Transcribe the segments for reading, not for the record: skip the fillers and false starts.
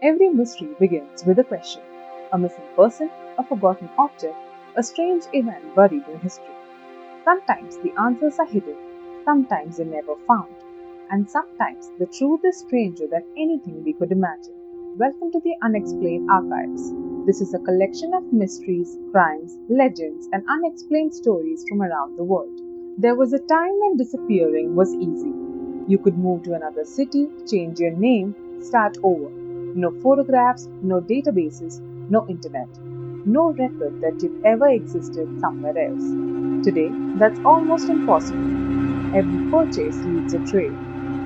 Every mystery begins with a question: a missing person, a forgotten object, a strange event buried in history. Sometimes the answers are hidden, sometimes they're never found, and sometimes the truth is stranger than anything we could imagine. Welcome to the Unexplained Archives. This is a collection of mysteries, crimes, legends, and unexplained stories from around the world. There was a time when disappearing was easy. You could move to another city, change your name, start over. No photographs, no databases, no internet. No record that you'd ever existed somewhere else. Today, that's almost impossible. Every purchase leaves a trail.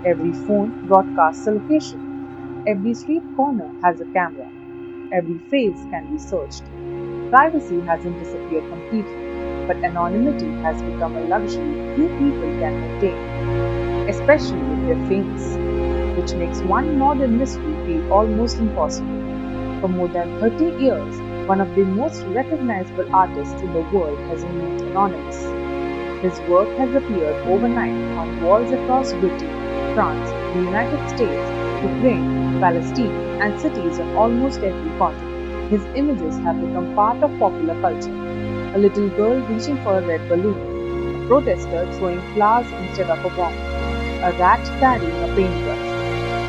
Every phone broadcasts a location. Every street corner has a camera. Every face can be searched. Privacy hasn't disappeared completely, but anonymity has become a luxury few people can maintain, especially if they're famous, which makes one modern mystery feel almost impossible. For more than 30 years, one of the most recognizable artists in the world has remained anonymous. His work has appeared overnight on walls across Britain, France, the United States, Ukraine, Palestine, and cities on almost every continent. His images have become part of popular culture. A little girl reaching for a red balloon, a protester throwing flowers instead of a bomb, a rat carrying a paintbrush.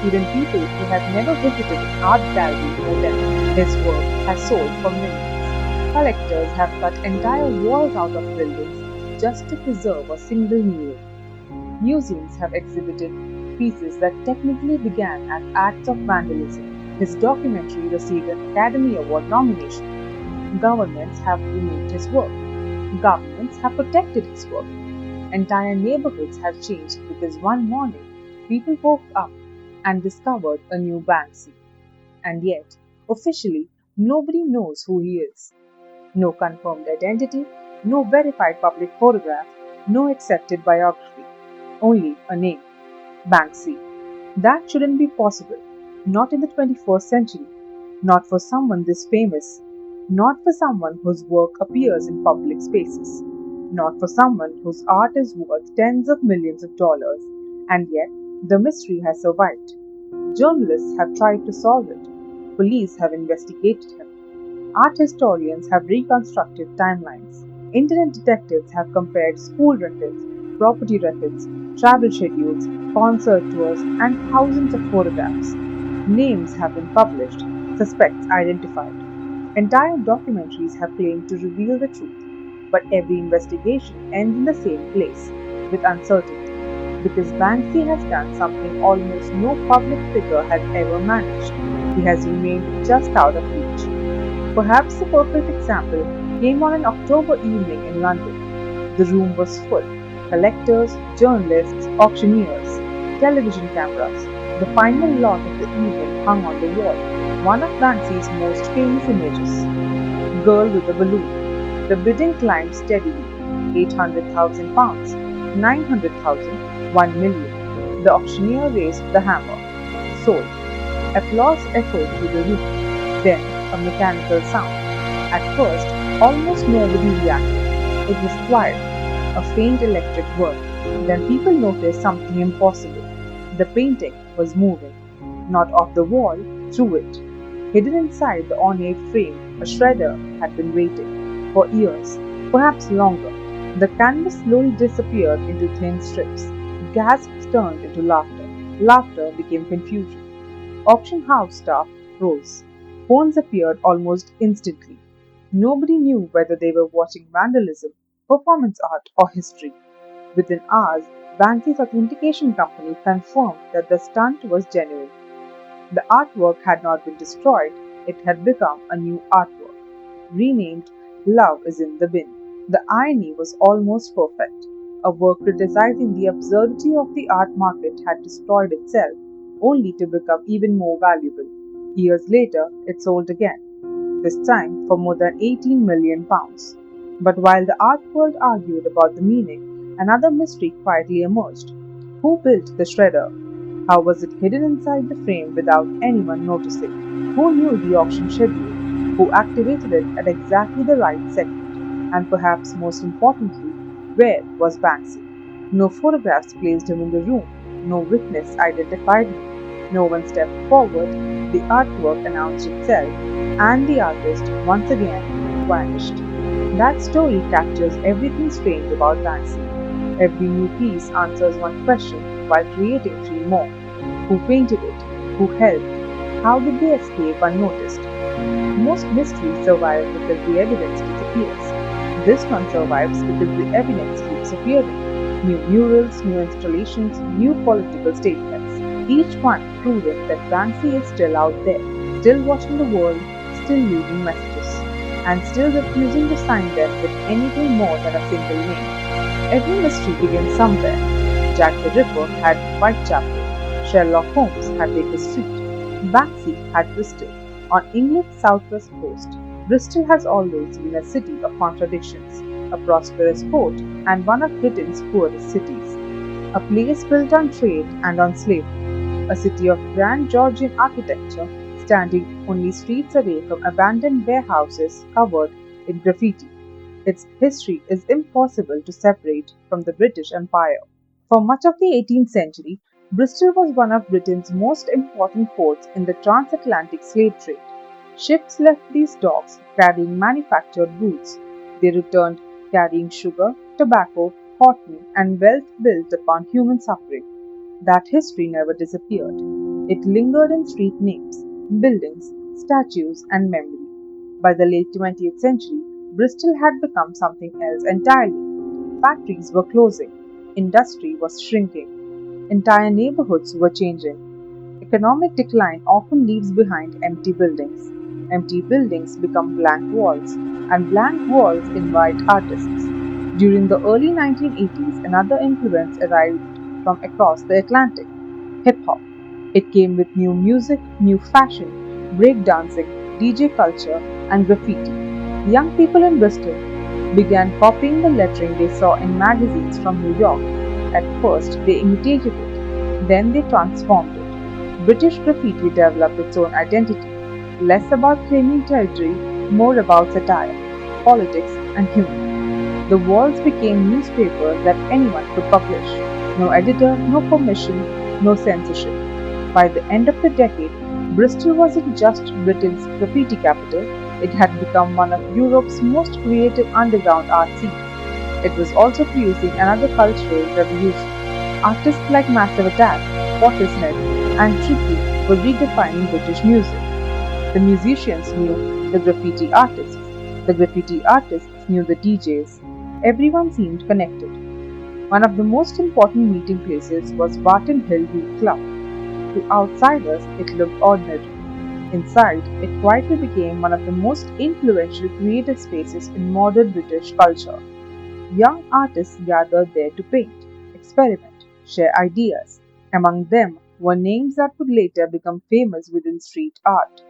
Even people who have never visited an art gallery know them. His work has sold for millions. Collectors have cut entire walls out of buildings just to preserve a single mural. Museums have exhibited pieces that technically began as acts of vandalism. His documentary received an Academy Award nomination. Governments have removed his work. Governments have protected his work. Entire neighborhoods have changed because one morning people woke up and discovered a new Banksy. And yet, officially, nobody knows who he is. No confirmed identity, no verified public photograph, no accepted biography. Only a name: Banksy. That shouldn't be possible. Not in the 21st century. Not for someone this famous. Not for someone whose work appears in public spaces. Not for someone whose art is worth tens of millions of dollars. And yet, the mystery has survived. Journalists have tried to solve it. Police have investigated him. Art historians have reconstructed timelines. Internet detectives have compared school records, property records, travel schedules, concert tours, and thousands of photographs. Names have been published, suspects identified. Entire documentaries have claimed to reveal the truth, but every investigation ends in the same place, with uncertainty, because Banksy has done something almost no public figure has ever managed. He has remained just out of reach. Perhaps the perfect example came on an October evening in London. The room was full: collectors, journalists, auctioneers, television cameras. The final lot of the evening hung on the wall, one of Banksy's most famous images: Girl with a Balloon. The bidding climbed steadily: £800,000, 900,000, 1 million. The auctioneer raised the hammer. Sold. Applause echoed through the room. Then a mechanical sound. At first, almost nobody reacted. It was quiet, a faint electric whir. Then people noticed something impossible. The painting was moving. Not off the wall, through it. Hidden inside the ornate frame, a shredder had been waiting. For years, perhaps longer. The canvas slowly disappeared into thin strips. Gasps turned into laughter. Laughter became confusion. Auction house staff rose. Phones appeared almost instantly. Nobody knew whether they were watching vandalism, performance art, or history. Within hours, Banksy's authentication company confirmed that the stunt was genuine. The artwork had not been destroyed, it had become a new artwork, renamed Love is in the Bin. The irony was almost perfect. A work criticizing the absurdity of the art market had destroyed itself, only to become even more valuable. Years later, it sold again, this time for more than £18 million. But while the art world argued about the meaning, another mystery quietly emerged. Who built the shredder? How was it hidden inside the frame without anyone noticing? Who knew the auction schedule? Who activated it at exactly the right second? And perhaps most importantly, where was Banksy? No photographs placed him in the room, no witness identified him. No one stepped forward, the artwork announced itself, and the artist once again vanished. That story captures everything strange about Banksy. Every new piece answers one question while creating three more. Who painted it? Who helped? How did they escape unnoticed? Most mysteries survive because the evidence disappears. This one survives because the evidence keeps appearing. New murals, new installations, new political statements. Each one proving that Banksy is still out there, still watching the world, still leaving messages, and still refusing to sign them with anything more than a single name. Every mystery begins somewhere. Jack the Ripper had Whitechapel, Sherlock Holmes had Baker Street, Banksy had Bristol. On England's southwest coast, Bristol has always been a city of contradictions, a prosperous port and one of Britain's poorest cities, a place built on trade and on slavery, a city of grand Georgian architecture standing only streets away from abandoned warehouses covered in graffiti. Its history is impossible to separate from the British Empire. For much of the 18th century, Bristol was one of Britain's most important ports in the transatlantic slave trade. Ships left these docks carrying manufactured goods. They returned carrying sugar, tobacco, cotton, and wealth built upon human suffering. That history never disappeared. It lingered in street names, buildings, statues, and memory. By the late 20th century, Bristol had become something else entirely. Factories were closing, industry was shrinking, entire neighborhoods were changing. Economic decline often leaves behind empty buildings. Empty buildings become blank walls, and blank walls invite artists. During the early 1980s, another influence arrived from across the Atlantic: hip hop. It came with new music, new fashion, breakdancing, DJ culture, and graffiti. Young people in Bristol began copying the lettering they saw in magazines from New York. At first, they imitated it, then they transformed it. British graffiti developed its own identity, less about claiming territory, more about satire, politics, and humor. The walls became newspapers that anyone could publish. No editor, no permission, no censorship. By the end of the decade, Bristol wasn't just Britain's graffiti capital, it had become one of Europe's most creative underground art scenes. It was also producing another cultural revolution. Artists like Massive Attack, Portishead, and Tricky were redefining British music. The musicians knew the graffiti artists. The graffiti artists knew the DJs. Everyone seemed connected. One of the most important meeting places was Barton Hill Youth Club. To outsiders, it looked ordinary. Inside, it quietly became one of the most influential creative spaces in modern British culture. Young artists gathered there to paint, experiment, share ideas. Among them were names that would later become famous within street art.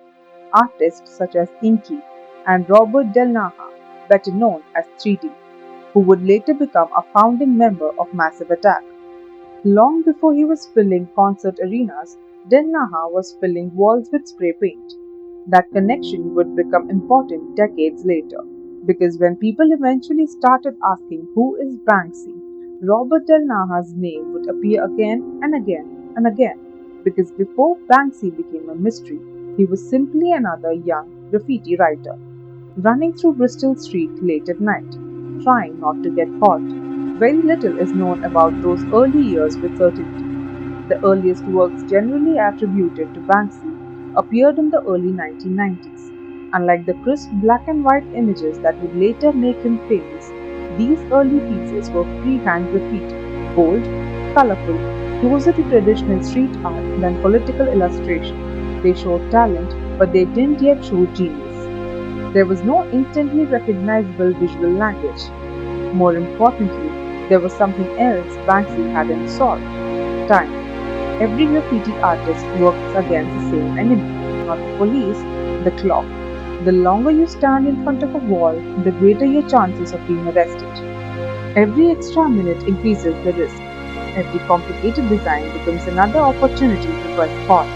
Artists such as Inky and Robert Del Naja, better known as 3D, who would later become a founding member of Massive Attack. Long before he was filling concert arenas, Del Naja was filling walls with spray paint. That connection would become important decades later, because when people eventually started asking who is Banksy, Robert Del Naja's name would appear again and again and again, because before Banksy became a mystery, he was simply another young graffiti writer, running through Bristol Street late at night, trying not to get caught. Very little is known about those early years with certainty. The earliest works generally attributed to Banksy appeared in the early 1990s. Unlike the crisp black and white images that would later make him famous, these early pieces were freehand graffiti, bold, colorful, closer to traditional street art than political illustration. They showed talent, but they didn't yet show genius. There was no instantly recognizable visual language. More importantly, there was something else Banksy hadn't solved: time. Every graffiti artist works against the same enemy, not the police, the clock. The longer you stand in front of a wall, the greater your chances of being arrested. Every extra minute increases the risk. Every complicated design becomes another opportunity to get caught.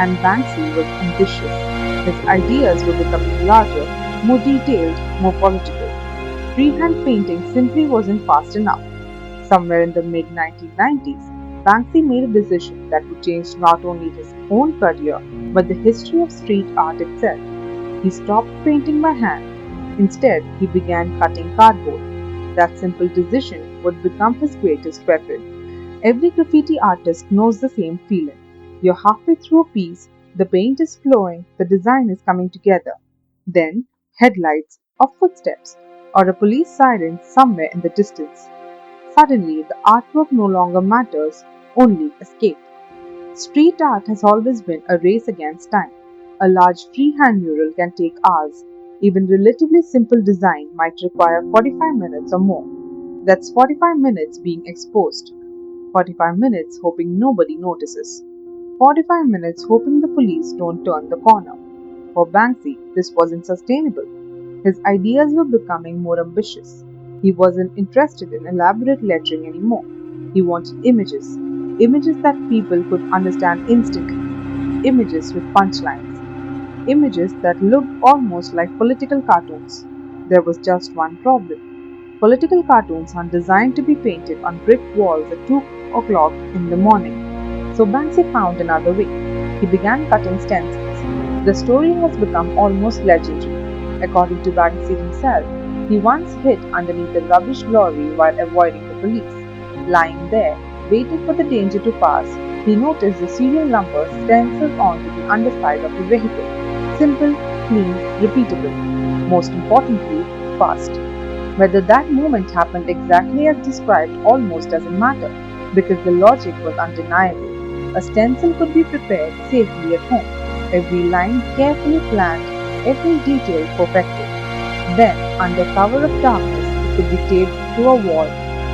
And Banksy was ambitious. His ideas were becoming larger, more detailed, more political. Freehand painting simply wasn't fast enough. Somewhere in the mid 1990s, Banksy made a decision that would change not only his own career but the history of street art itself. He stopped painting by hand. Instead, he began cutting cardboard. That simple decision would become his greatest weapon. Every graffiti artist knows the same feeling. You're halfway through a piece, the paint is flowing, the design is coming together. Then, headlights, or footsteps, or a police siren somewhere in the distance. Suddenly, the artwork no longer matters, only escape. Street art has always been a race against time. A large freehand mural can take hours. Even relatively simple design might require 45 minutes or more. That's 45 minutes being exposed. 45 minutes hoping nobody notices. 45 minutes hoping the police don't turn the corner. For Banksy, this wasn't sustainable. His ideas were becoming more ambitious. He wasn't interested in elaborate lettering anymore. He wanted images, images that people could understand instantly, images with punchlines, images that looked almost like political cartoons. There was just one problem. Political cartoons aren't designed to be painted on brick walls at 2 o'clock in the morning. So Banksy found another way. He began cutting stencils. The story has become almost legendary. According to Banksy himself, he once hid underneath a rubbish lorry while avoiding the police. Lying there, waiting for the danger to pass, he noticed the serial numbers stenciled onto the underside of the vehicle. Simple, clean, repeatable. Most importantly, fast. Whether that moment happened exactly as described almost doesn't matter, because the logic was undeniable. A stencil could be prepared safely at home, every line carefully planned, every detail perfected. Then, under cover of darkness, it could be taped to a wall.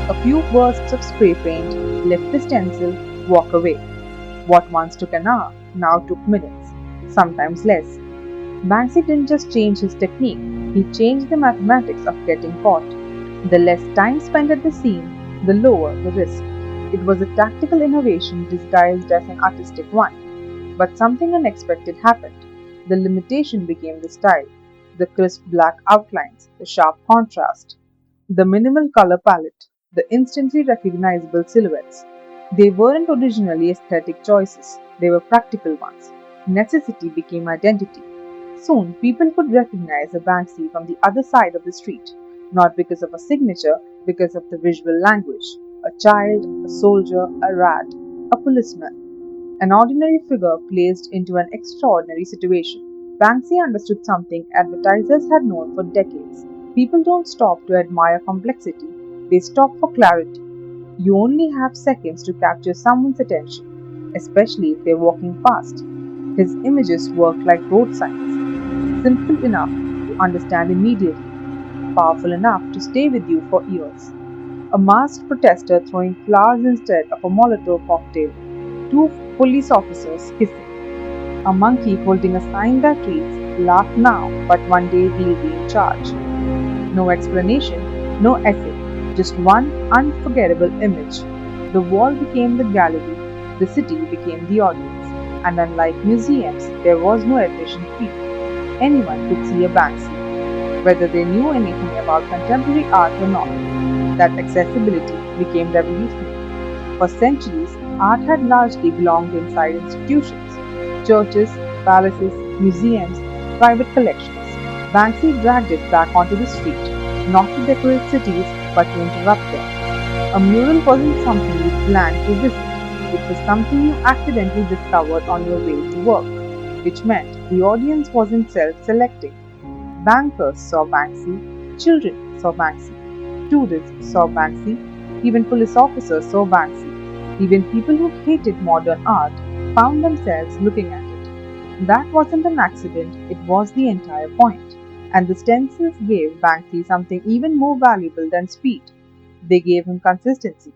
A few bursts of spray paint, lift the stencil, walk away. What once took an hour now took minutes, sometimes less. Banksy didn't just change his technique, he changed the mathematics of getting caught. The less time spent at the scene, the lower the risk. It was a tactical innovation disguised as an artistic one. But something unexpected happened. The limitation became the style, the crisp black outlines, the sharp contrast, the minimal color palette, the instantly recognizable silhouettes. They weren't originally aesthetic choices, they were practical ones. Necessity became identity. Soon, people could recognize a Banksy from the other side of the street, not because of a signature, because of the visual language. A child, a soldier, a rat, a policeman. An ordinary figure placed into an extraordinary situation. Banksy understood something advertisers had known for decades. People don't stop to admire complexity, they stop for clarity. You only have seconds to capture someone's attention, especially if they're walking fast. His images work like road signs, simple enough to understand immediately, powerful enough to stay with you for years. A masked protester throwing flowers instead of a Molotov cocktail, two police officers kissing, a monkey holding a sign that reads, "Laugh now, but one day we'll be in charge." No explanation, no essay, just one unforgettable image. The wall became the gallery, the city became the audience, and unlike museums, there was no admission fee. Anyone could see a Banksy, whether they knew anything about contemporary art or not. That accessibility became revolutionary. For centuries, art had largely belonged inside institutions, churches, palaces, museums, private collections. Banksy dragged it back onto the street, not to decorate cities, but to interrupt them. A mural wasn't something you planned to visit, it was something you accidentally discovered on your way to work, which meant the audience wasn't self selecting. Bankers saw Banksy, children saw Banksy, tourists saw Banksy, even police officers saw Banksy, even people who hated modern art found themselves looking at it. That wasn't an accident, it was the entire point. And the stencils gave Banksy something even more valuable than speed. They gave him consistency.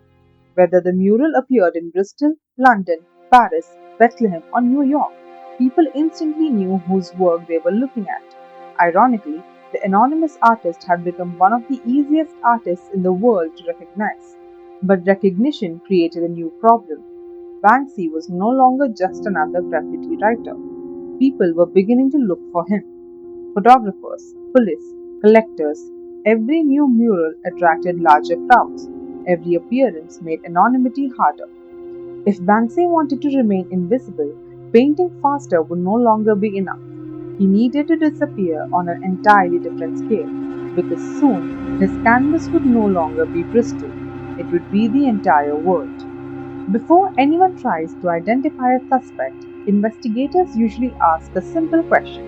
Whether the mural appeared in Bristol, London, Paris, Bethlehem, or New York, people instantly knew whose work they were looking at. Ironically, the anonymous artist had become one of the easiest artists in the world to recognize. But recognition created a new problem. Banksy was no longer just another graffiti writer. People were beginning to look for him. Photographers, police, collectors, every new mural attracted larger crowds. Every appearance made anonymity harder. If Banksy wanted to remain invisible, painting faster would no longer be enough. He needed to disappear on an entirely different scale, because soon his canvas would no longer be Bristol, it would be the entire world. Before anyone tries to identify a suspect, investigators usually ask a simple question: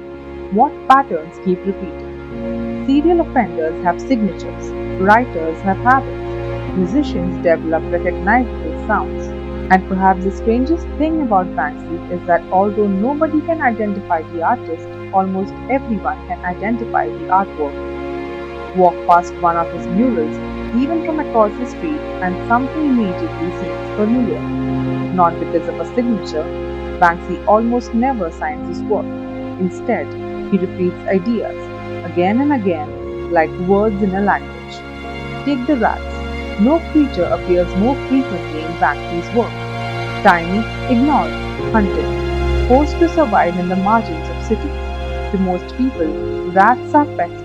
what patterns keep repeating? Serial offenders have signatures, writers have habits, musicians develop recognizable sounds. And perhaps the strangest thing about Banksy is that although nobody can identify the artist, almost everyone can identify the artwork. Walk past one of his murals, even from across the street, and something immediately seems familiar. Not because of a signature, Banksy almost never signs his work. Instead, he repeats ideas again and again, like words in a language. Take the rats. No creature appears more frequently in Banksy's work. Tiny, ignored, hunted, forced to survive in the margins of cities. To most people, rats are pests.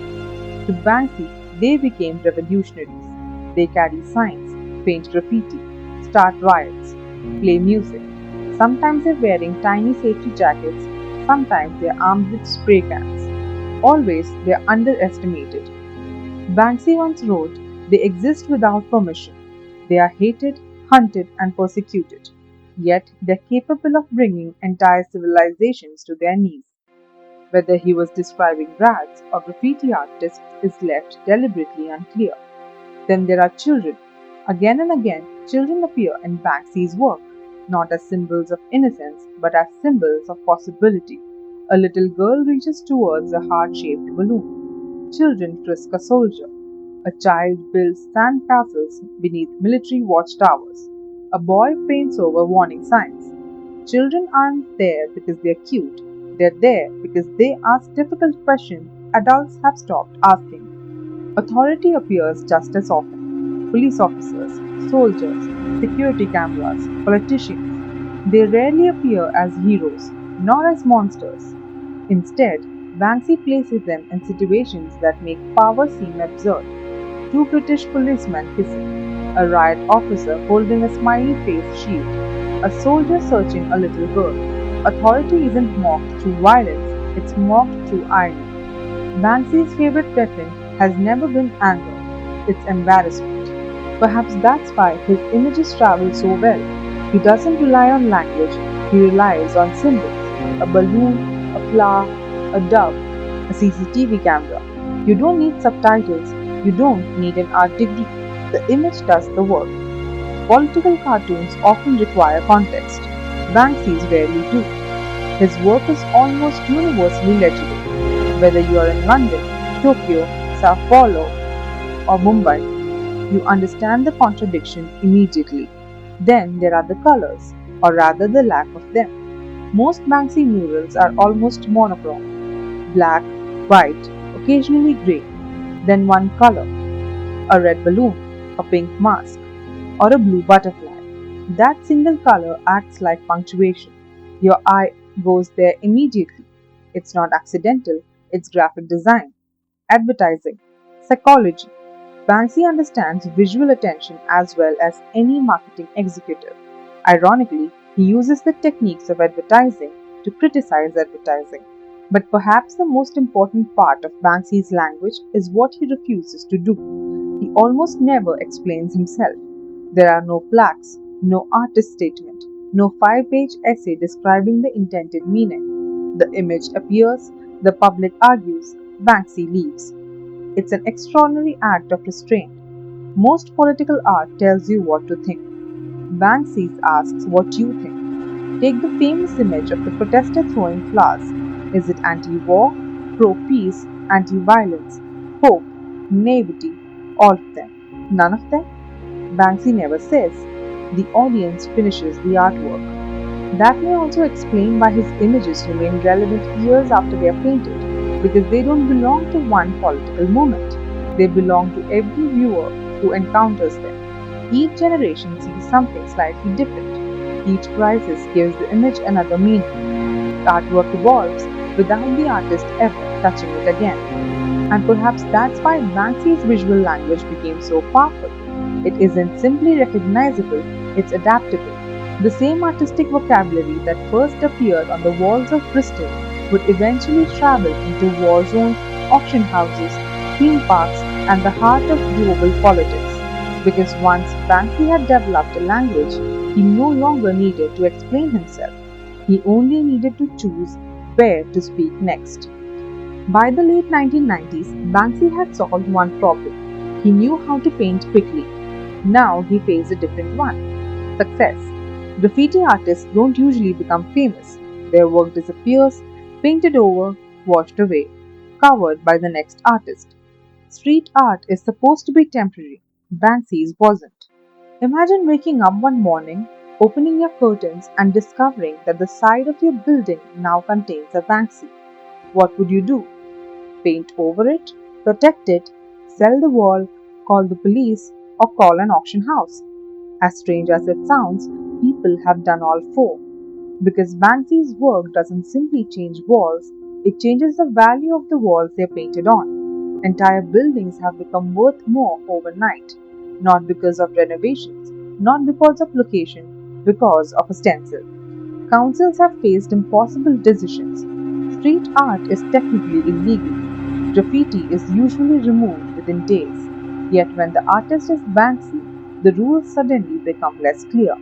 To Banksy, they became revolutionaries. They carry signs, paint graffiti, start riots, play music. Sometimes they're wearing tiny safety jackets, sometimes they're armed with spray cans. Always they're underestimated. Banksy once wrote, "They exist without permission. They are hated, hunted, and persecuted. Yet they're capable of bringing entire civilizations to their knees." Whether he was describing rats or graffiti artists is left deliberately unclear. Then there are children. Again and again, children appear in Banksy's work, not as symbols of innocence, but as symbols of possibility. A little girl reaches towards a heart shaped balloon. Children frisk a soldier. A child builds sand castles beneath military watchtowers. A boy paints over warning signs. Children aren't there because they're cute. They're there because they ask difficult questions adults have stopped asking. Authority appears just as often. Police officers, soldiers, security cameras, politicians. They rarely appear as heroes, nor as monsters. Instead, Banksy places them in situations that make power seem absurd. Two British policemen kissing, a riot officer holding a smiley face shield, a soldier searching a little girl. Authority isn't mocked through violence, it's mocked through irony. Banksy's favorite weapon has never been anger, it's embarrassment. Perhaps that's why his images travel so well. He doesn't rely on language, he relies on symbols: a balloon, a flower, a dove, a CCTV camera. You don't need subtitles, you don't need an art degree. The image does the work. Political cartoons often require context. Banksy's rarely do. His work is almost universally legible. Whether you are in London, Tokyo, Sao Paulo, or Mumbai, you understand the contradiction immediately. Then there are the colors, or rather the lack of them. Most Banksy murals are almost monochrome: black, white, occasionally grey, then one color: a red balloon, a pink mask, or a blue butterfly. That single color acts like punctuation. Your eye goes there immediately. It's not accidental, it's graphic design, advertising, psychology. Banksy understands visual attention as well as any marketing executive. Ironically, he uses the techniques of advertising to criticize advertising. But perhaps the most important part of Banksy's language is what he refuses to do. He almost never explains himself. There are no plaques, no artist statement, no 5-page essay describing the intended meaning. The image appears, the public argues, Banksy leaves. It's an extraordinary act of restraint. Most political art tells you what to think. Banksy asks what you think. Take the famous image of the protester throwing flowers. Is it anti-war, pro-peace, anti-violence, hope, naivety, all of them? None of them? Banksy never says. The audience finishes the artwork. That may also explain why his images remain relevant years after they are painted, because they don't belong to one political moment. They belong to every viewer who encounters them. Each generation sees something slightly different. Each crisis gives the image another meaning. The artwork evolves without the artist ever touching it again. And perhaps that's why Banksy's visual language became so powerful. It isn't simply recognizable, it's adaptable. The same artistic vocabulary that first appeared on the walls of Bristol would eventually travel into war zones, auction houses, theme parks, and the heart of global politics. Because once Banksy had developed a language, he no longer needed to explain himself. He only needed to choose where to speak next. By the late 1990s, Banksy had solved one problem. He knew how to paint quickly. Now he faced a different one: success. Graffiti artists don't usually become famous. Their work disappears, painted over, washed away, covered by the next artist. Street art is supposed to be temporary. Banksy's wasn't. Imagine waking up one morning, opening your curtains, and discovering that the side of your building now contains a Banksy. What would you do? Paint over it, protect it, sell the wall, call the police, or call an auction house? As strange as it sounds, people have done all four. Because Banksy's work doesn't simply change walls, it changes the value of the walls they're painted on. Entire buildings have become worth more overnight, not because of renovations, not because of location, because of a stencil. Councils have faced impossible decisions. Street art is technically illegal. Graffiti is usually removed within days. Yet when the artist is Banksy, the rules suddenly become less clear.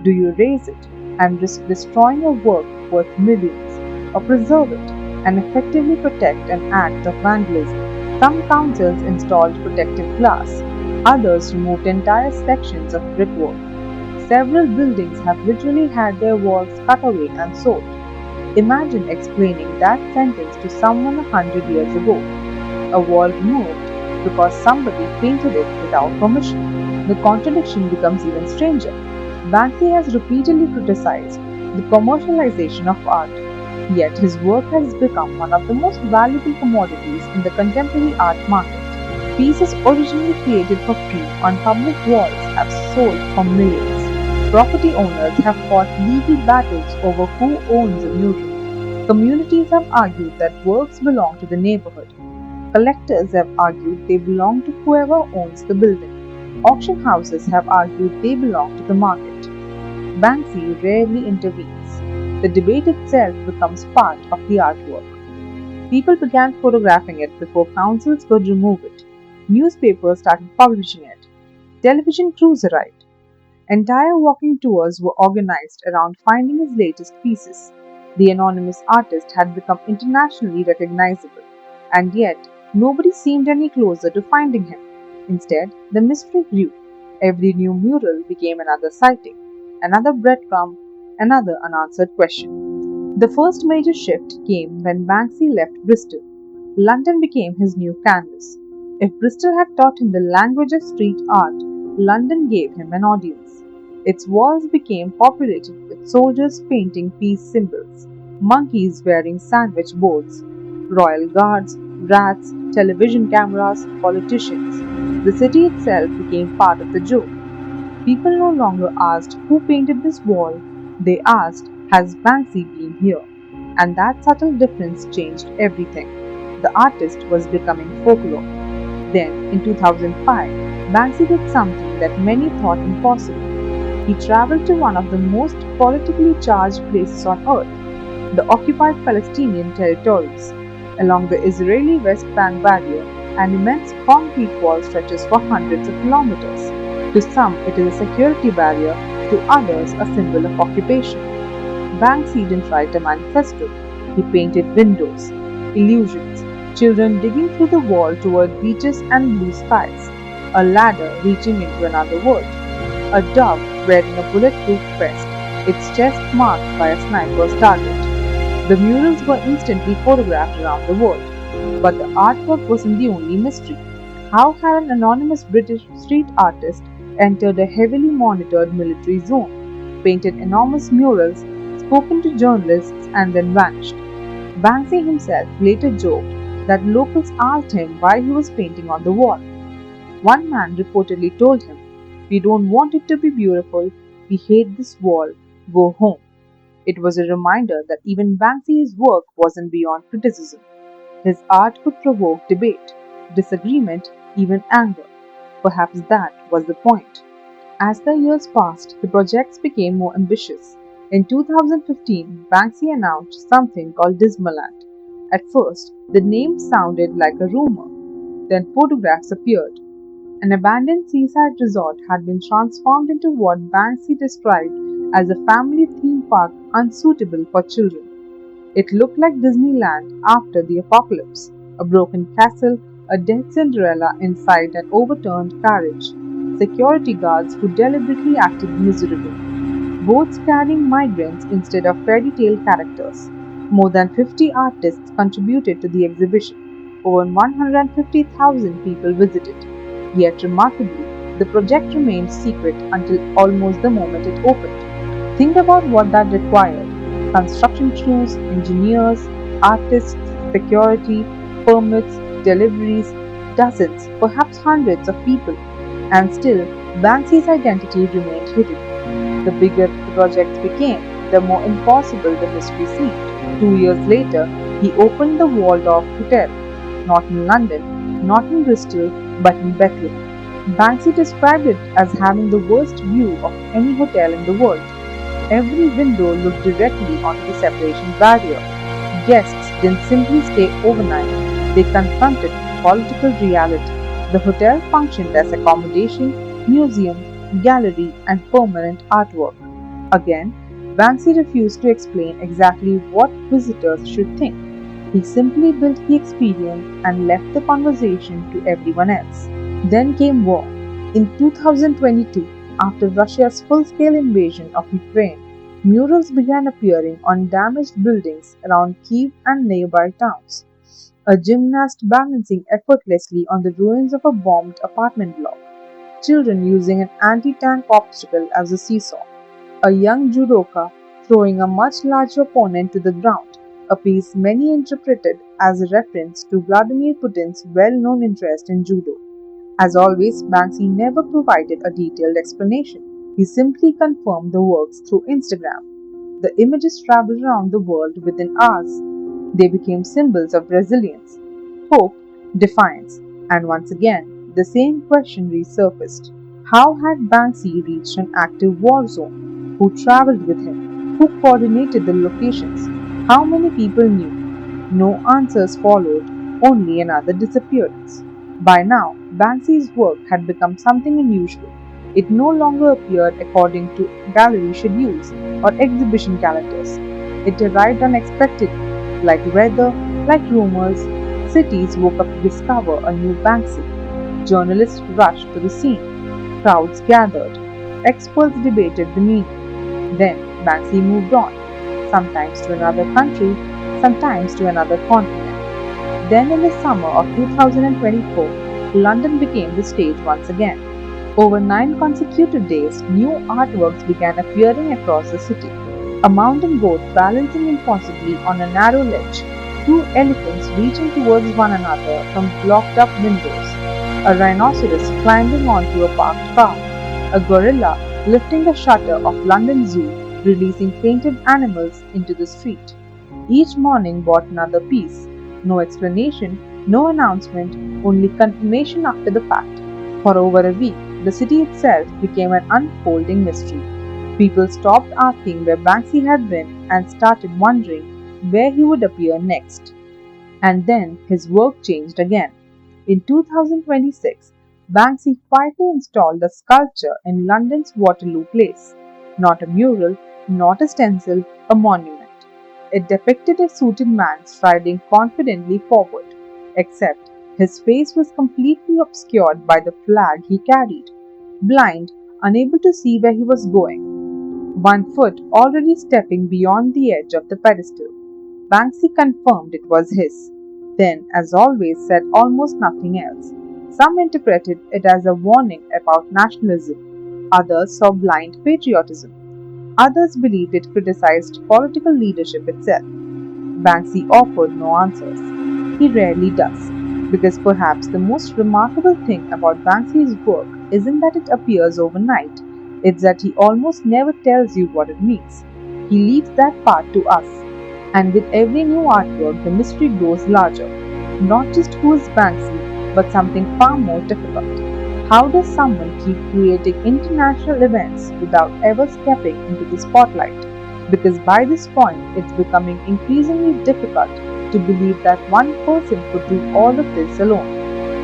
Do you raise it and risk destroying a work worth millions, or preserve it and effectively protect an act of vandalism? Some councils installed protective glass, others removed entire sections of brickwork. Several buildings have literally had their walls cut away and sold. Imagine explaining that sentence to someone 100 years ago. A wall removed because somebody painted it without permission. The contradiction becomes even stranger. Banksy has repeatedly criticized the commercialization of art, yet his work has become one of the most valuable commodities in the contemporary art market. Pieces originally created for free on public walls have sold for millions. Property owners have fought legal battles over who owns a mural. Communities have argued that works belong to the neighborhood. Collectors have argued they belong to whoever owns the building. Auction houses have argued they belong to the market. Banksy rarely intervenes. The debate itself becomes part of the artwork. People began photographing it before councils could remove it. Newspapers started publishing it. Television crews arrived. Entire walking tours were organized around finding his latest pieces. The anonymous artist had become internationally recognizable, and yet nobody seemed any closer to finding him. Instead, the mystery grew. Every new mural became another sighting, another breadcrumb, another unanswered question. The first major shift came when Banksy left Bristol. London became his new canvas. If Bristol had taught him the language of street art, London gave him an audience. Its walls became populated with soldiers painting peace symbols, monkeys wearing sandwich boards, royal guards, rats, television cameras, politicians. The city itself became part of the joke. People no longer asked who painted this wall, they asked, has Banksy been here? And that subtle difference changed everything. The artist was becoming folklore. Then, in 2005, Banksy did something that many thought impossible. He traveled to one of the most politically charged places on earth, the occupied Palestinian territories. Along the Israeli West Bank barrier, an immense concrete wall stretches for hundreds of kilometers. To some, it is a security barrier, to others, a symbol of occupation. Banksy didn't write a manifesto. He painted windows, illusions, children digging through the wall toward beaches and blue skies, a ladder reaching into another world, a dove wearing a bulletproof vest, its chest marked by a sniper's target. The murals were instantly photographed around the world. But the artwork wasn't the only mystery. How had an anonymous British street artist entered a heavily monitored military zone, painted enormous murals, spoken to journalists, and then vanished? Banksy himself later joked that locals asked him why he was painting on the wall. One man reportedly told him, "We don't want it to be beautiful, we hate this wall, go home." It was a reminder that even Banksy's work wasn't beyond criticism. His art could provoke debate, disagreement, even anger. Perhaps that was the point. As the years passed, the projects became more ambitious. In 2015, Banksy announced something called Dismaland. At first, the name sounded like a rumor. Then photographs appeared. An abandoned seaside resort had been transformed into what Banksy described as a family theme park unsuitable for children. It looked like Disneyland after the apocalypse, a broken castle, a dead Cinderella inside an overturned carriage, security guards who deliberately acted miserable, boats carrying migrants instead of fairy tale characters. More than 50 artists contributed to the exhibition. Over 150,000 people visited. Yet remarkably, the project remained secret until almost the moment it opened. Think about what that required: construction crews, engineers, artists, security, permits, deliveries, dozens, perhaps hundreds of people. And still, Banksy's identity remained hidden. The bigger the projects became, the more impossible the mystery seemed. 2 years later, he opened the Waldorf Hotel, not in London, not in Bristol, but in Bethlehem. Banksy described it as having the worst view of any hotel in the world. Every window looked directly onto the separation barrier. Guests didn't simply stay overnight, they confronted political reality. The hotel functioned as accommodation, museum, gallery, and permanent artwork. Again, Banksy refused to explain exactly what visitors should think. He simply built the experience and left the conversation to everyone else. Then came war. In 2022, after Russia's full-scale invasion of Ukraine, murals began appearing on damaged buildings around Kiev and nearby towns. A gymnast balancing effortlessly on the ruins of a bombed apartment block. Children using an anti-tank obstacle as a seesaw. A young judoka throwing a much larger opponent to the ground, a piece many interpreted as a reference to Vladimir Putin's well-known interest in judo. As always, Banksy never provided a detailed explanation. He simply confirmed the works through Instagram. The images traveled around the world within hours. They became symbols of resilience, hope, defiance, and once again, the same question resurfaced. How had Banksy reached an active war zone? Who traveled with him? Who coordinated the locations? How many people knew? No answers followed, only another disappearance. By now, Banksy's work had become something unusual. It no longer appeared according to gallery schedules or exhibition calendars. It arrived unexpectedly, like weather, like rumors. Cities woke up to discover a new Banksy. Journalists rushed to the scene. Crowds gathered. Experts debated the meaning. Then Banksy moved on, sometimes to another country, sometimes to another continent. Then, in the summer of 2024, London became the stage once again. Over 9 consecutive days, new artworks began appearing across the city. A mountain goat balancing impossibly on a narrow ledge, two elephants reaching towards one another from blocked up windows, a rhinoceros climbing onto a parked car, a gorilla lifting the shutter of London Zoo, releasing painted animals into the street. Each morning brought another piece. No explanation, no announcement, only confirmation after the fact. For over a week, the city itself became an unfolding mystery. People stopped asking where Banksy had been and started wondering where he would appear next. And then his work changed again. In 2026, Banksy quietly installed a sculpture in London's Waterloo Place. Not a mural, not a stencil, a monument. It depicted a suited man striding confidently forward, except his face was completely obscured by the flag he carried. Blind, unable to see where he was going, one foot already stepping beyond the edge of the pedestal. Banksy confirmed it was his, then, as always, said almost nothing else. Some interpreted it as a warning about nationalism, others saw blind patriotism. Others believed it criticized political leadership itself. Banksy offered no answers. He rarely does, because perhaps the most remarkable thing about Banksy's work isn't that it appears overnight, it's that he almost never tells you what it means. He leaves that part to us. And with every new artwork, the mystery grows larger. Not just who is Banksy, but something far more difficult. How does someone keep creating international events without ever stepping into the spotlight? Because by this point, it's becoming increasingly difficult to believe that one person could do all of this alone.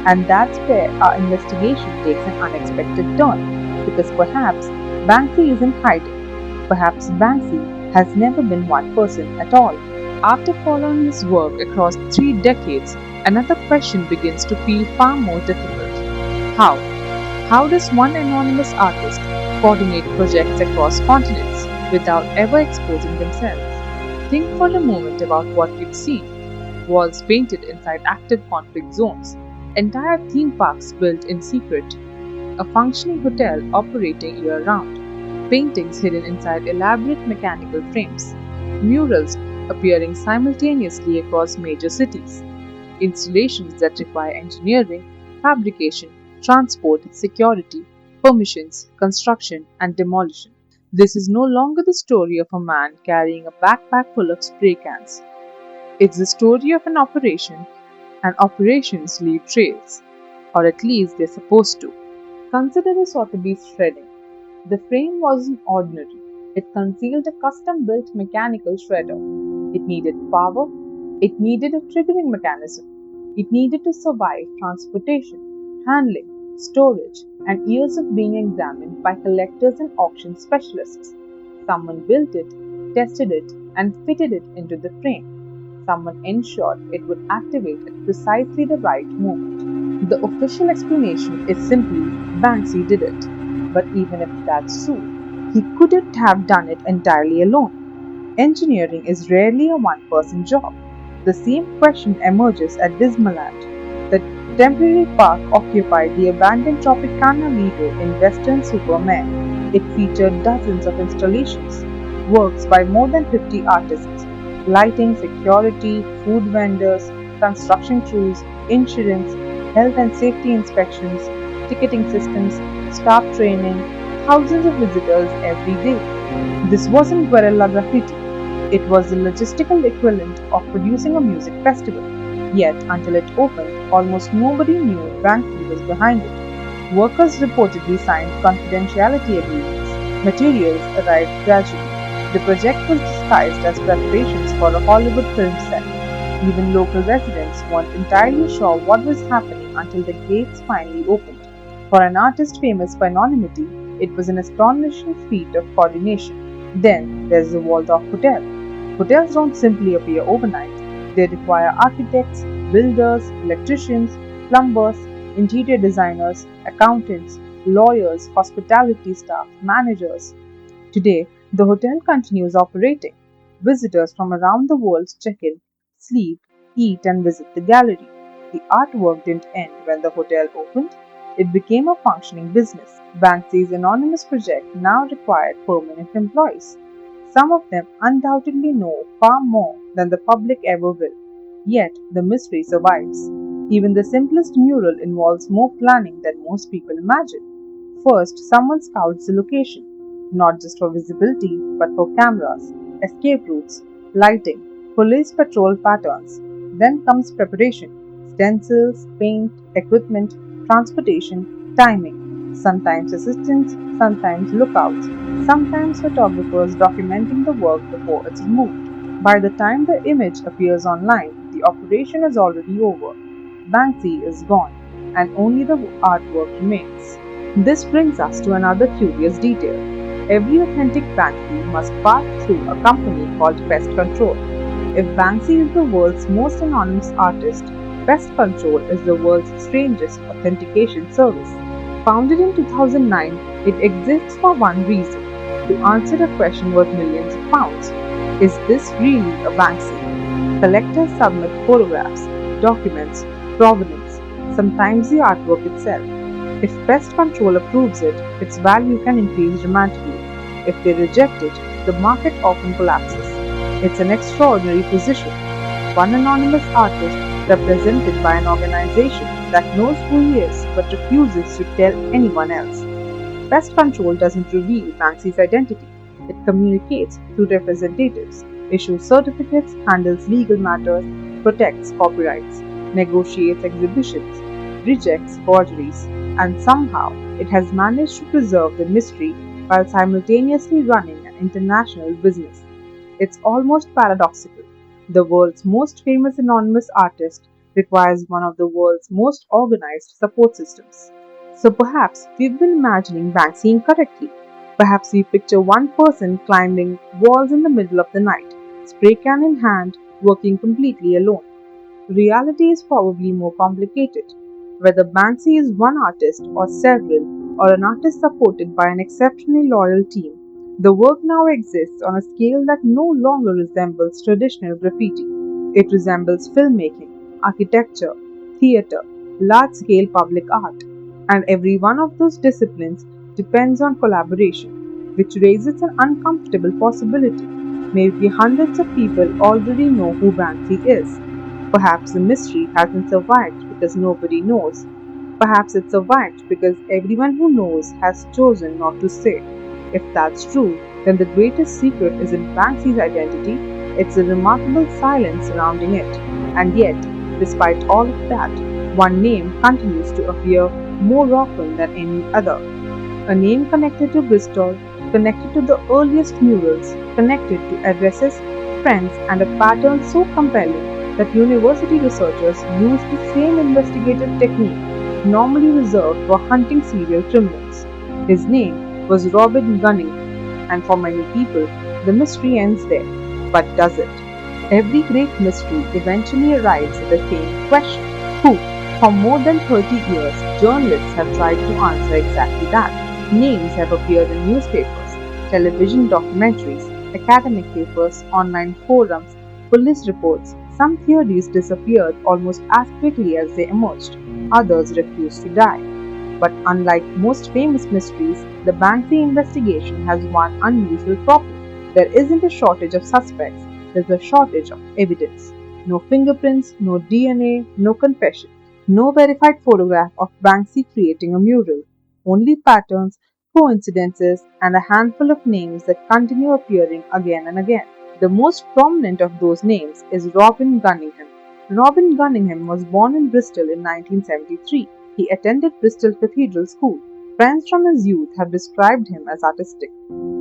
And that's where our investigation takes an unexpected turn. Because perhaps Banksy isn't hiding. Perhaps Banksy has never been one person at all. After following his work across 3 decades, another question begins to feel far more difficult. How? How does one anonymous artist coordinate projects across continents without ever exposing themselves? Think for a moment about what we've seen: walls painted inside active conflict zones, entire theme parks built in secret, a functioning hotel operating year round, paintings hidden inside elaborate mechanical frames, murals appearing simultaneously across major cities, installations that require engineering, fabrication, transport, security, permissions, construction, and demolition. This is no longer the story of a man carrying a backpack full of spray cans. It's the story of an operation, and operations leave trails, or at least they're supposed to. Consider the Sotheby's shredding. The frame wasn't ordinary. It concealed a custom built mechanical shredder. It needed power. It needed a triggering mechanism. It needed to survive transportation, handling, storage, and years of being examined by collectors and auction specialists. Someone built it, tested it, and fitted it into the frame. Someone ensured it would activate at precisely the right moment. The official explanation is simply Banksy did it. But even if that's true, he couldn't have done it entirely alone. Engineering is rarely a one-person job. The same question emerges at Dismaland. The temporary park occupied the abandoned Tropicana Lido in western Supermare. It featured dozens of installations, works by more than 50 artists, lighting, security, food vendors, construction crews, insurance, health and safety inspections, ticketing systems, staff training, thousands of visitors every day. This wasn't guerrilla graffiti. It was the logistical equivalent of producing a music festival. Yet, until it opened, almost nobody knew Banksy was behind it. Workers reportedly signed confidentiality agreements. Materials arrived gradually. The project was disguised as preparations for a Hollywood film set. Even local residents weren't entirely sure what was happening until the gates finally opened. For an artist famous for anonymity, it was an astonishing feat of coordination. Then there's the Waldorf Hotel. Hotels don't simply appear overnight. They require architects, builders, electricians, plumbers, interior designers, accountants, lawyers, hospitality staff, managers. Today, the hotel continues operating. Visitors from around the world check in, sleep, eat, and visit the gallery. The artwork didn't end when the hotel opened. It became a functioning business. Banksy's anonymous project now required permanent employees. Some of them undoubtedly know far more than the public ever will. Yet, the mystery survives. Even the simplest mural involves more planning than most people imagine. First, someone scouts the location, not just for visibility, but for cameras, escape routes, lighting, police patrol patterns. Then comes preparation: stencils, paint, equipment, transportation, timing. Sometimes assistants, sometimes lookouts, sometimes photographers documenting the work before it's removed. By the time the image appears online, the operation is already over. Banksy is gone, and only the artwork remains. This brings us to another curious detail. Every authentic Banksy must pass through a company called Pest Control. If Banksy is the world's most anonymous artist, Pest Control is the world's strangest authentication service. Founded in 2009, it exists for one reason: to answer a question worth millions of pounds. Is this really a Banksy? Collectors submit photographs, documents, provenance, sometimes the artwork itself. If Pest Control approves it, its value can increase dramatically. If they reject it, the market often collapses. It's an extraordinary position. One anonymous artist represented by an organization that knows who he is but refuses to tell anyone else. Pest Control doesn't reveal Banksy's identity. It communicates through representatives, issues certificates, handles legal matters, protects copyrights, negotiates exhibitions, rejects forgeries. and somehow it has managed to preserve the mystery while simultaneously running an international business. It's almost paradoxical. The world's most famous anonymous artist requires one of the world's most organized support systems. So perhaps we've been imagining Banksy incorrectly. Perhaps we picture one person climbing walls in the middle of the night, spray can in hand, working completely alone. Reality is probably more complicated. Whether Banksy is one artist or several, or an artist supported by an exceptionally loyal team, the work now exists on a scale that no longer resembles traditional graffiti. It resembles filmmaking, architecture, theatre, large scale public art, and every one of those disciplines depends on collaboration, which raises an uncomfortable possibility. Maybe hundreds of people already know who Banksy is. Perhaps the mystery hasn't survived because nobody knows. Perhaps it survived because everyone who knows has chosen not to say. If that's true, then the greatest secret isn't Banksy's identity, it's the remarkable silence surrounding it. And yet, despite all of that, one name continues to appear more often than any other. A name connected to Bristol, connected to the earliest murals, connected to addresses, friends, and a pattern so compelling that university researchers use the same investigative technique normally reserved for hunting serial criminals. His name was Robin Gunning, and for many people, the mystery ends there. But does it? Every great mystery eventually arrives at the same question: who? For more than 30 years, journalists have tried to answer exactly that. Names have appeared in newspapers, television documentaries, academic papers, online forums, police reports. Some theories disappeared almost as quickly as they emerged. Others refused to die. But unlike most famous mysteries, the Banksy investigation has one unusual problem. There isn't a shortage of suspects, there's a shortage of evidence. No fingerprints, no DNA, no confession, no verified photograph of Banksy creating a mural. Only patterns, coincidences, and a handful of names that continue appearing again and again. The most prominent of those names is Robin Gunningham. Robin Gunningham was born in Bristol in 1973. He attended Bristol Cathedral School. Friends from his youth have described him as artistic,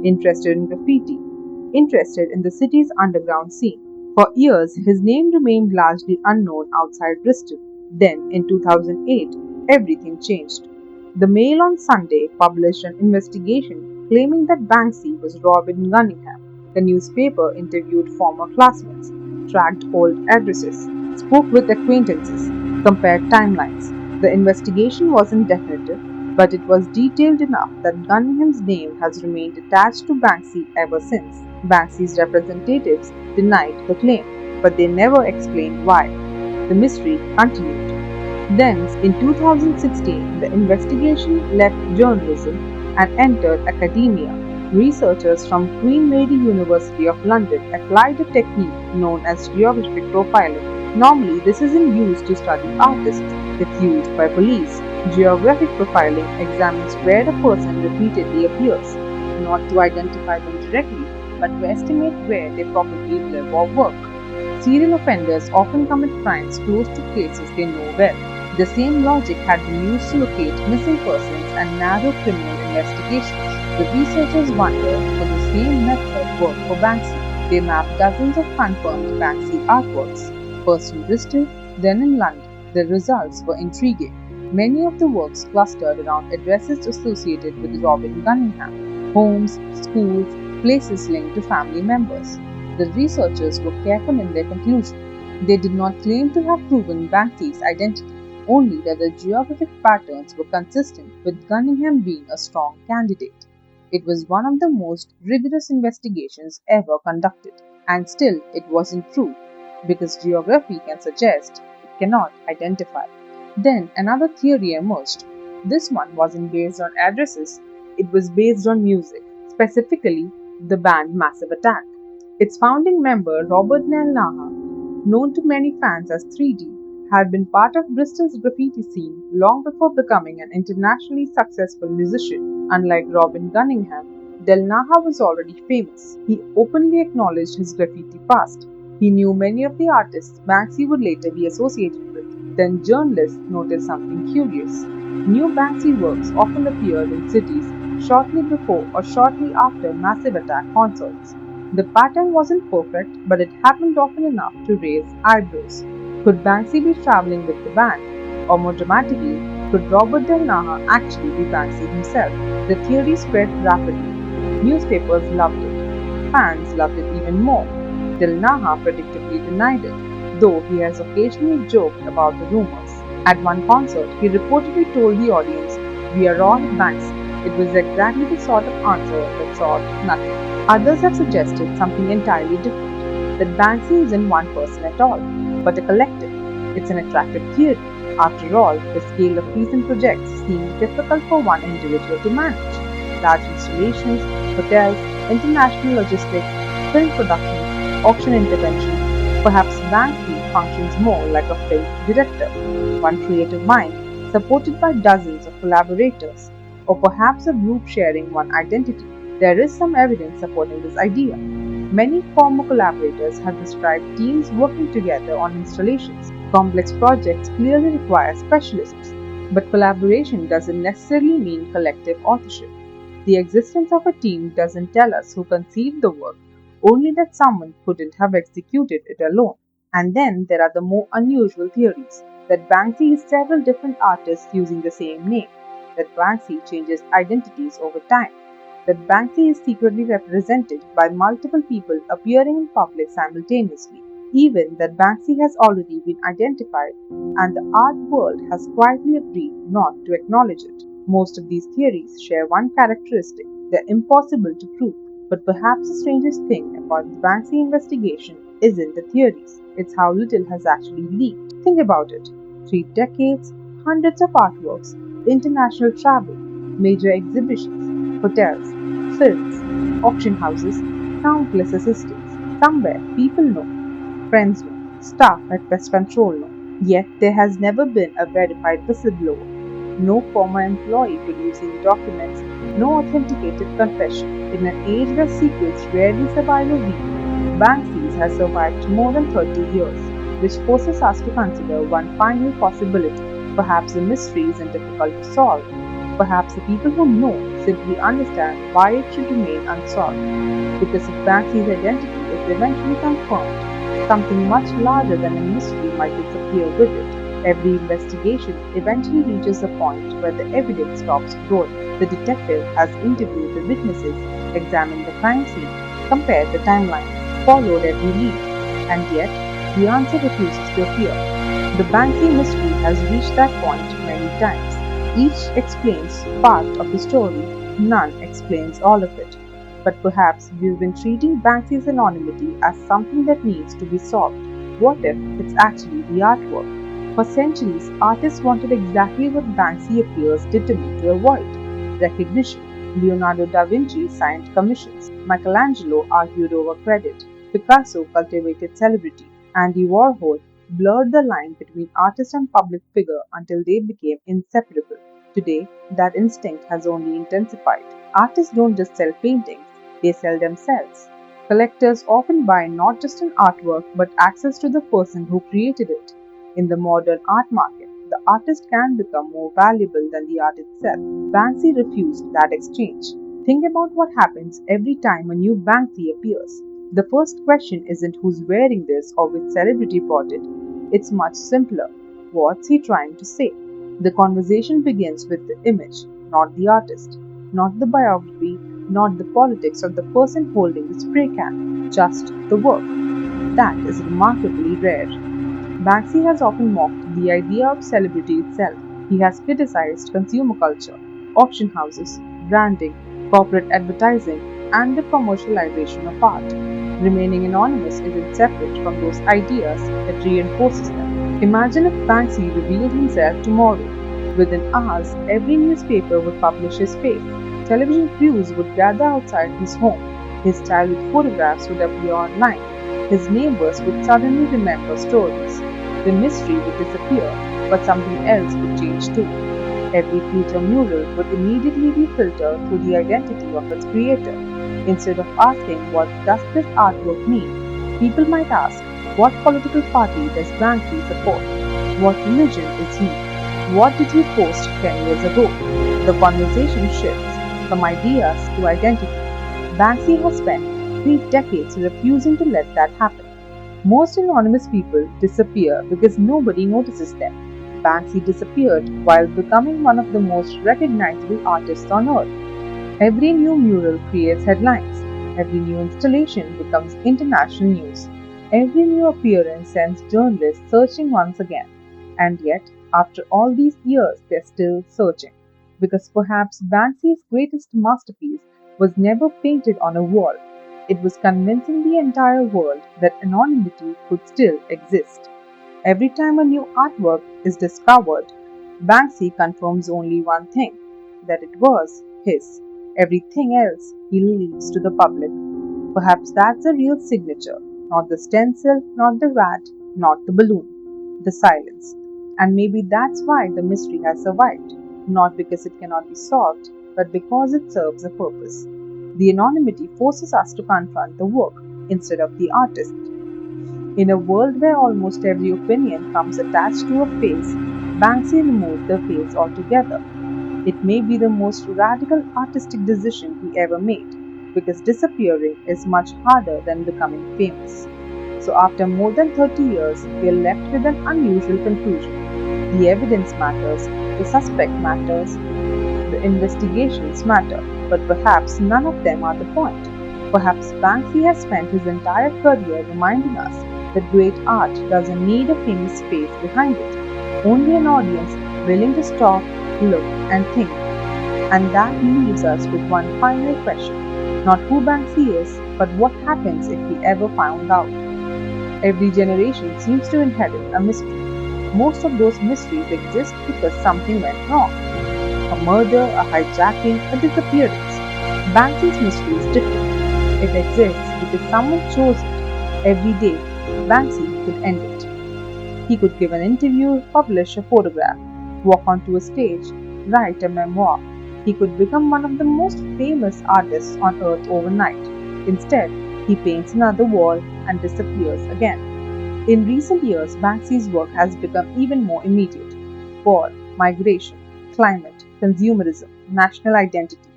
interested in graffiti, interested in the city's underground scene. For years, his name remained largely unknown outside Bristol. Then, in 2008, everything changed. The Mail on Sunday published an investigation claiming that Banksy was Robin Gunningham. The newspaper interviewed former classmates, tracked old addresses, spoke with acquaintances, compared timelines. The investigation wasn't definitive, but it was detailed enough that Gunningham's name has remained attached to Banksy ever since. Banksy's representatives denied the claim, but they never explained why. The mystery continued. Then, in 2016, the investigation left journalism and entered academia. Researchers from Queen Mary University of London applied a technique known as geographic profiling. Normally, this isn't used to study artists, it's used by police. Geographic profiling examines where a person repeatedly appears, not to identify them directly, but to estimate where they probably live or work. Serial offenders often commit crimes close to places they know well. The same logic had been used to locate missing persons and narrow criminal investigations. The researchers wondered if the same method worked for Banksy. They mapped dozens of confirmed Banksy artworks, first in Bristol, then in London. The results were intriguing. Many of the works clustered around addresses associated with Robin Gunningham, homes, schools, places linked to family members. The researchers were careful in their conclusion. They did not claim to have proven Banksy's identity, only that the geographic patterns were consistent with Gunningham being a strong candidate. It was one of the most rigorous investigations ever conducted, and still it wasn't true, because geography can suggest, it cannot identify. Then another theory emerged. This one wasn't based on addresses, it was based on music, specifically the band Massive Attack. Its founding member, Robert Nell Naha, known to many fans as 3D, had been part of Bristol's graffiti scene long before becoming an internationally successful musician. Unlike Robin Gunningham, Del Naha was already famous. He openly acknowledged his graffiti past. He knew many of the artists Banksy would later be associated with. Then journalists noticed something curious. New Banksy works often appeared in cities shortly before or shortly after massive attack concerts. The pattern wasn't perfect, but it happened often enough to raise eyebrows. Could Banksy be traveling with the band? Or more dramatically, could Robert Del Naja actually be Banksy himself? The theory spread rapidly. Newspapers loved it. Fans loved it even more. Del Naja predictably denied it, though he has occasionally joked about the rumors. At one concert, he reportedly told the audience, "We are all Banksy." It was exactly the sort of answer that solved nothing. Others have suggested something entirely different, that Banksy isn't one person at all, but a collective. It's an attractive theory. After all, the scale of recent projects seems difficult for one individual to manage. Large installations, hotels, international logistics, film productions, auction interventions. Perhaps Banksy functions more like a film director, one creative mind supported by dozens of collaborators, or perhaps a group sharing one identity. There is some evidence supporting this idea. Many former collaborators have described teams working together on installations. Complex projects clearly require specialists, but collaboration doesn't necessarily mean collective authorship. The existence of a team doesn't tell us who conceived the work, only that someone couldn't have executed it alone. And then there are the more unusual theories that Banksy is several different artists using the same name, that Banksy changes identities over time, that Banksy is secretly represented by multiple people appearing in public simultaneously, even that Banksy has already been identified and the art world has quietly agreed not to acknowledge it. Most of these theories share one characteristic: they're impossible to prove. But perhaps the strangest thing about the Banksy investigation isn't the theories, it's how little has actually leaked. Think about it: 3 decades, hundreds of artworks, international travel, major exhibitions, hotels, films, auction houses, countless assistants. Somewhere people know, friends know, staff at Pest Control know. Yet there has never been a verified whistleblower. No former employee producing documents, no authenticated confession. In an age where secrets rarely survive a week, Banksy's has survived more than 30 years, which forces us to consider one final possibility. Perhaps the mystery isn't difficult to solve. Perhaps the people who know simply understand why it should remain unsolved. Because if Banksy's identity is eventually confirmed, something much larger than a mystery might disappear with it. Every investigation eventually reaches a point where the evidence stops growing. The detective has interviewed the witnesses, examined the crime scene, compared the timelines, followed every lead, and yet the answer refuses to appear. The Banksy mystery has reached that point many times. Each explains part of the story, none explains all of it. But perhaps we've been treating Banksy's anonymity as something that needs to be solved. What if it's actually the artwork? For centuries, artists wanted exactly what Banksy appears determined to avoid: recognition. Leonardo da Vinci signed commissions. Michelangelo argued over credit. Picasso cultivated celebrity. Andy Warhol blurred the line between artist and public figure until they became inseparable. Today, that instinct has only intensified. Artists don't just sell paintings, they sell themselves. Collectors often buy not just an artwork but access to the person who created it. In the modern art market, the artist can become more valuable than the art itself. Banksy refused that exchange. Think about what happens every time a new Banksy appears. The first question isn't who's wearing this or which celebrity bought it. It's much simpler. What's he trying to say? The conversation begins with the image, not the artist, not the biography, not the politics of the person holding the spray can, just the work. That is remarkably rare. Banksy has often mocked the idea of celebrity itself. He has criticized consumer culture, auction houses, branding, corporate advertising, and the commercialization of art. Remaining anonymous isn't separate from those ideas, it reinforces them. Imagine if Banksy revealed himself tomorrow. Within hours, every newspaper would publish his face. Television crews would gather outside his home. His childhood photographs would appear online. His neighbors would suddenly remember stories. The mystery would disappear, but something else would change too. Every future mural would immediately be filtered through the identity of its creator. Instead of asking what does this artwork mean, people might ask, what political party does Banksy support? What religion is he? What did he post 10 years ago? The conversation shifts from ideas to identity. Banksy has spent 3 decades refusing to let that happen. Most anonymous people disappear because nobody notices them. Banksy disappeared while becoming one of the most recognizable artists on earth. Every new mural creates headlines. Every new installation becomes international news. Every new appearance sends journalists searching once again. And yet, after all these years, they're still searching. Because perhaps Banksy's greatest masterpiece was never painted on a wall. It was convincing the entire world that anonymity could still exist. Every time a new artwork is discovered, Banksy confirms only one thing, that it was his. Everything else he leaves to the public. Perhaps that's the real signature, not the stencil, not the rat, not the balloon, the silence. And maybe that's why the mystery has survived, not because it cannot be solved, but because it serves a purpose. The anonymity forces us to confront the work instead of the artist. In a world where almost every opinion comes attached to a face, Banksy removed the face altogether. It may be the most radical artistic decision he ever made, because disappearing is much harder than becoming famous. So, after more than 30 years, we are left with an unusual conclusion. The evidence matters, the suspect matters, the investigations matter, but perhaps none of them are the point. Perhaps Banksy has spent his entire career reminding us that great art doesn't need a famous face behind it, only an audience willing to stop, look, and think. And that leaves us with one final question, not who Banksy is, but what happens if we ever found out. Every generation seems to inherit a mystery. Most of those mysteries exist because something went wrong. A murder, a hijacking, a disappearance. Banksy's mystery is different. It exists because someone chose it. Every day, Banksy could end it. He could give an interview, publish a photograph, walk onto a stage, write a memoir. He could become one of the most famous artists on earth overnight. Instead, he paints another wall and disappears again. In recent years, Banksy's work has become even more immediate. War, migration, climate, consumerism, national identity.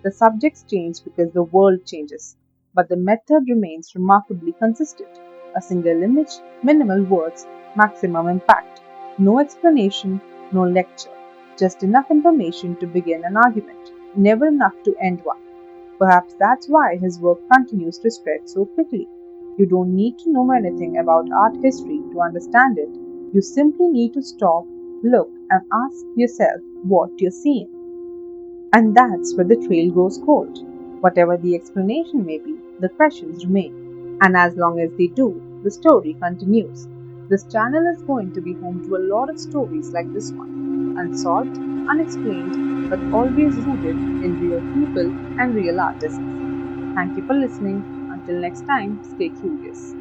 The subjects change because the world changes, but the method remains remarkably consistent. A single image, minimal words, maximum impact. No explanation, no lecture. Just enough information to begin an argument, never enough to end one. Perhaps that's why his work continues to spread so quickly. You don't need to know anything about art history to understand it. You simply need to stop, look, and ask yourself what you're seeing. And that's where the trail grows cold. Whatever the explanation may be, the questions remain. And as long as they do, the story continues. This channel is going to be home to a lot of stories like this one, unsolved, unexplained, but always rooted in real people and real artists. Thank you for listening. Until next time, stay curious.